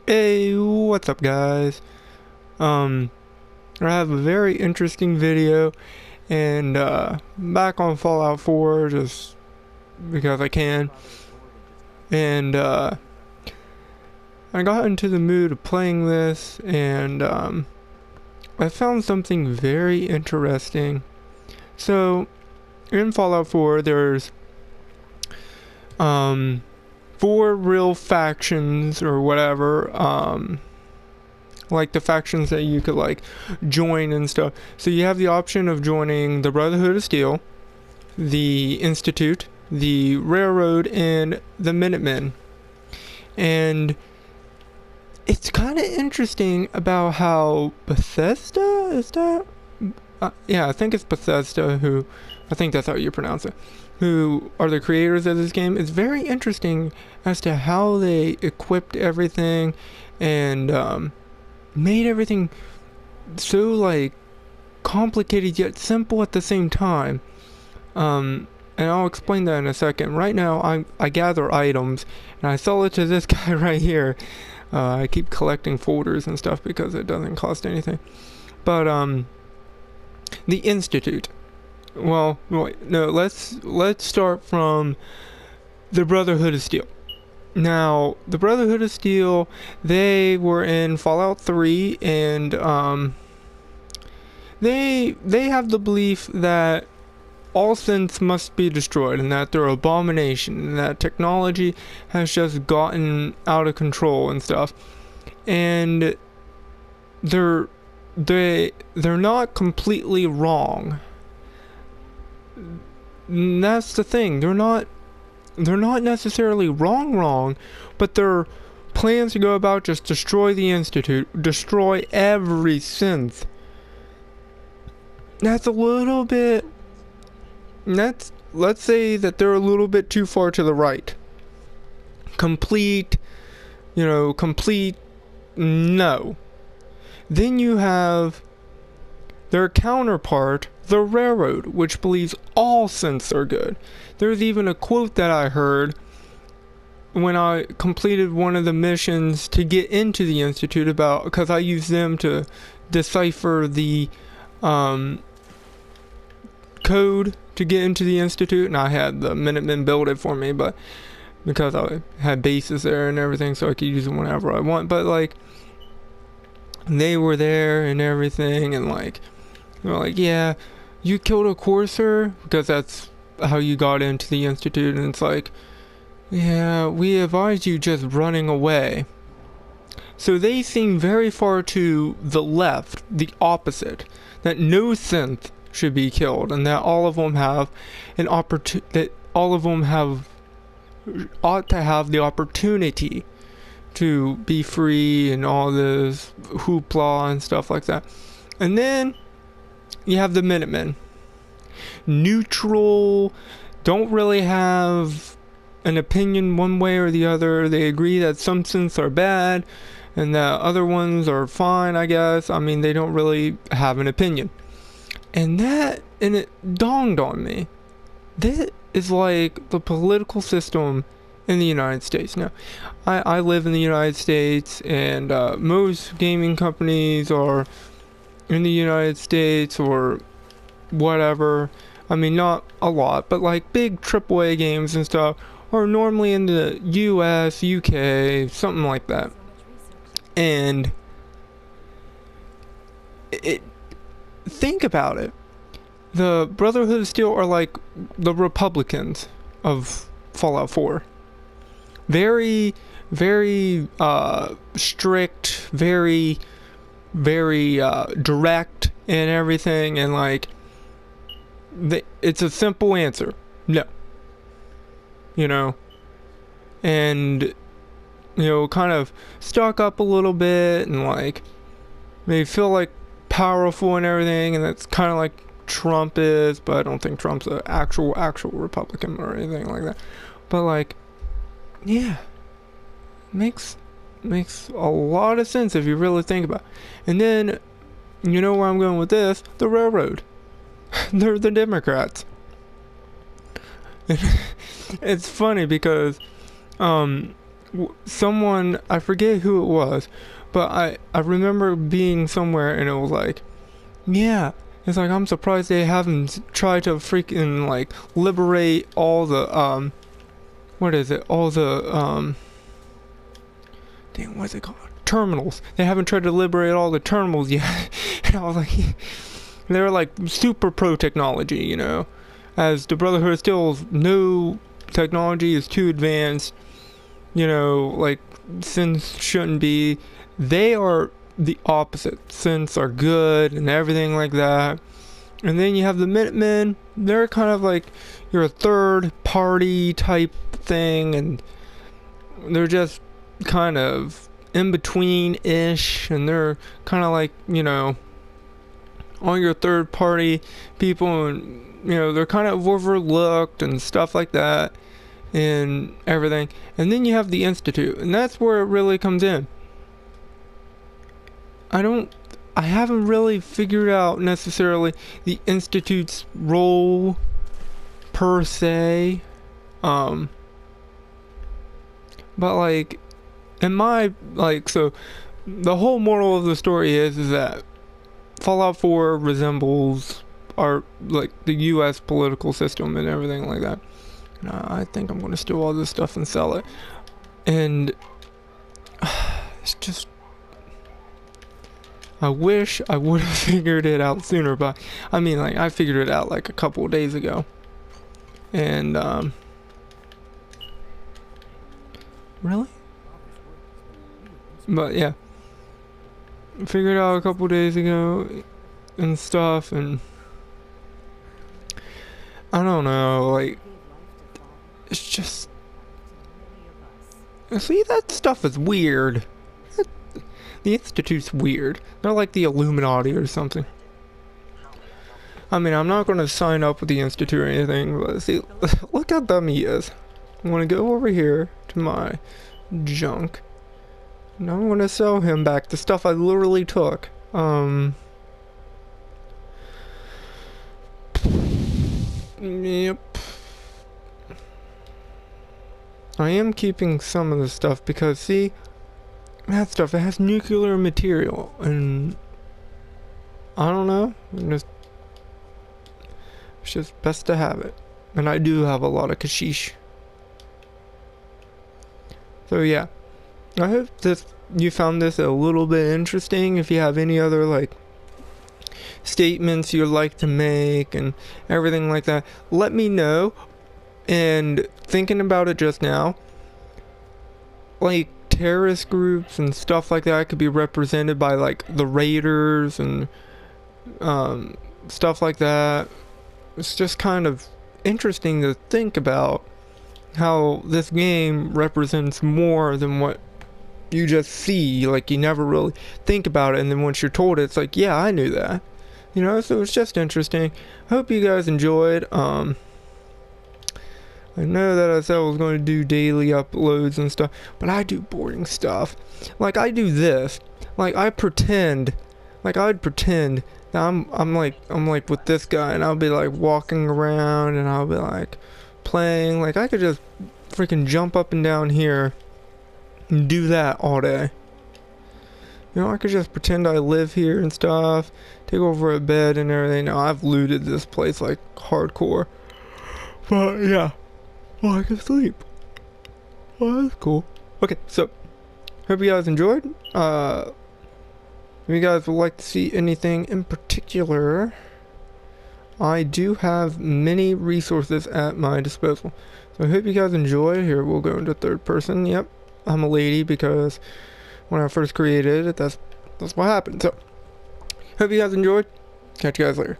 Hey, what's up guys? Um, I have a very interesting video and back on Fallout 4 just because I can. And I got into the mood of playing this and I found something very interesting. So, in Fallout 4 there's four real factions or whatever, like the factions that you could like join and stuff. So you have the option of joining the Brotherhood of Steel, the Institute, the Railroad, and the Minutemen. And it's kind of interesting about how Bethesda, is that? Yeah, I think it's Bethesda who, I think that's how you pronounce it, who are the creators of this game. It's very interesting as to how they equipped everything and made everything so like complicated yet simple at the same time. And I'll explain that in a second. Right now I gather items and I sell it to this guy right here. I keep collecting folders and stuff because it doesn't cost anything. But the Institute. Well, no, let's start from the Brotherhood of Steel. Now, the Brotherhood of Steel, they were in Fallout 3, and they have the belief that all synths must be destroyed, and that they're an abomination, and that technology has just gotten out of control and stuff. And they're not completely wrong. And that's the thing. They're not necessarily wrong, but their plans to go about just destroy the Institute, destroy every synth. That's a little bit. Let's say that they're a little bit too far to the right. Complete. No. Then you have their counterpart, the Railroad, which believes all synths are good. There's even a quote that I heard when I completed one of the missions to get into the Institute about, because I used them to decipher the code to get into the Institute, and I had the Minutemen build it for me, but because I had bases there and everything, so I could use them whenever I want. But like, they were there and everything, and like, they're like, yeah, you killed a courser, because that's how you got into the Institute. And it's like, yeah, we advise you just running away. So they seem very far to the left, the opposite, that no synth should be killed, and that all of them have an that all of them ought to have the opportunity to be free and all this hoopla and stuff like that. And then you have the Minutemen. Neutral, don't really have an opinion one way or the other. They agree that some synths are bad and that other ones are fine, I guess. I mean, they don't really have an opinion. And it dawned on me. This is like the political system in the United States. Now, I live in the United States, and most gaming companies are in the United States or whatever. I mean, not a lot, but like big AAA games and stuff are normally in the US, UK, something like that. And think about it. The Brotherhood of Steel are like the Republicans of Fallout 4. Very, very strict, very, very direct and everything, and like it's a simple answer, no. And kind of stock up a little bit, and like they feel like powerful and everything, and that's kind of like Trump is, but I don't think Trump's an actual Republican or anything like that. But like, yeah, makes a lot of sense if you really think about it. And then, you know where I'm going with this? The Railroad. They're the Democrats. It's funny because someone, I forget who it was, but I remember being somewhere and it was like, yeah, it's like, I'm surprised they haven't tried to freaking like liberate all the what is it, all the dang, what's it called, terminals. They haven't tried to liberate all the terminals yet. And I was like, they're like super pro technology, you know, as the Brotherhood of Steel's no technology is too advanced, you know, like synths shouldn't be. They are the opposite. Synths are good and everything like that. And then you have the Minutemen. They're kind of like your third party type thing, and they're just kind of in between ish, and they're kind of like, you know, all your third party people, and you know, they're kind of overlooked and stuff like that and everything. And then you have the Institute, and that's where it really comes in. I haven't really figured out necessarily the Institute's role per se, but like in my, like, so the whole moral of the story is that Fallout 4 resembles our, like, the US political system and everything like that. I think I'm going to steal all this stuff and sell it. And it's just, I wish I would have figured it out sooner, but I mean, like, I figured it out like a couple of days ago. And really? But yeah, figured it out a couple of days ago and stuff, and I don't know, like, it's just, see, that stuff is weird. The Institute's weird. They're like the Illuminati or something. I mean, I'm not going to sign up with the Institute or anything, but see, look how dumb he is. I'm going to go over here to my junk. And I'm going to sell him back the stuff I literally took. Yep. I am keeping some of the stuff because, see, that stuff, it has nuclear material, and I don't know, it's just best to have it. And I do have a lot of kashish. So yeah, I hope that you found this a little bit interesting. If you have any other like statements you'd like to make and everything like that, let me know. And thinking about it just now, like terrorist groups and stuff like that could be represented by like the Raiders and stuff like that. It's just kind of interesting to think about how this game represents more than what you just see. Like, you never really think about it, and then once you're told it, it's like, yeah, I knew that, you know. So it's just interesting. I hope you guys enjoyed. I know that I said I was going to do daily uploads and stuff, but I do boring stuff. Like, I do this. Like, I'd pretend that I'm like with this guy, and I'll be like walking around, and I'll be like playing. Like, I could just freaking jump up and down here and do that all day. You know, I could just pretend I live here and stuff, take over a bed and everything. Now, I've looted this place like hardcore, but yeah. Oh, I can sleep. Oh, that's cool. Okay, so hope you guys enjoyed. If you guys would like to see anything in particular, I do have many resources at my disposal. So I hope you guys enjoy. Here, we'll go into third person. Yep, I'm a lady because when I first created it, that's what happened. So hope you guys enjoyed. Catch you guys later.